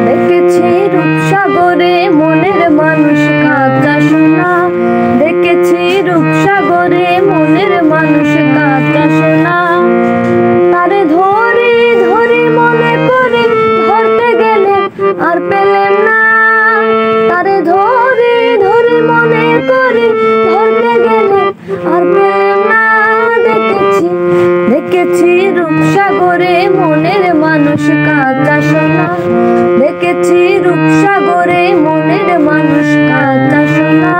দেখেছি রূপসাগরে মনের মানুষ কাঁচা সোনা, দেখেছি রূপসাগরে মনের মানুষ কাঁচা সোনা। তারে ধরে ধরে মনে করে ধরতে গেলে আর পেলেম না, তারে ধরে ধরে মনে করে ধরতে গেলে আর পেলেম না। দেখেছি দেখেছি রূপসাগরে মনের মানুষ কাঁচা সোনা, দেখেছি রূপসাগরে মনের মানুষ কাঁচা সোনা।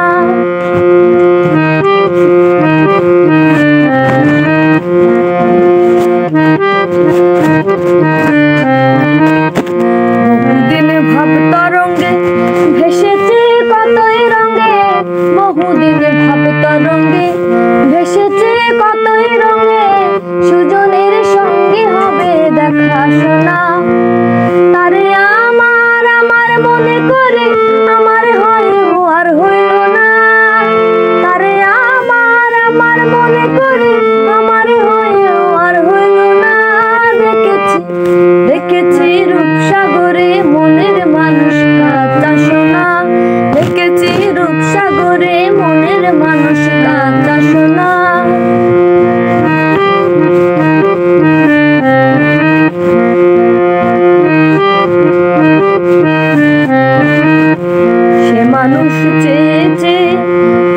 বহুদিন ভাব তরঙ্গে ভেসেছে কতই রঙে, বহুদিন ভাব তরঙ্গে ভেসেছে কতই রঙে। সুজনের সঙ্গে হবে দেখা শোনা, তারে আমার আমার মনে করে আমার হইল আর হইল না, তারে আমার আমার মনে করে আমার হইল আর হইল না। দেখেছি দেখেছি রূপসাগরে মনের মানুষ কাঁচা সোনা, দেখেছি রূপসাগরে মনের মানুষ কাঁচা সোনা। সে মানুষ চেয়েছে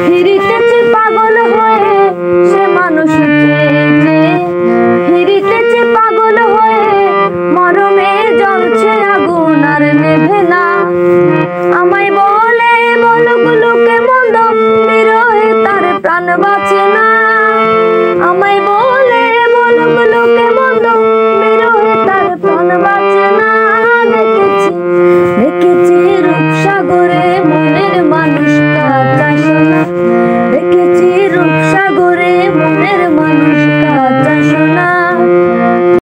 ফিরিতেছে পাগল হয়ে, সে মানুষ চেয়েছে ফিরিতেছে পাগল হয়ে। মরমে জ্বলছে আগুন আর নেভে না, আমায় বলে বলগুলোকে মন্দ বিরহে তার প্রাণ বাঁচে না, আমায় বলে বলগুলোকে মন্দ বিরহে তার প্রাণ বাঁচে না। দেখেছি দেখেছি রূপসাগরে মনের মানুষ কাঁচা সোনা, দেখেছি রূপসাগরে মনের মানুষ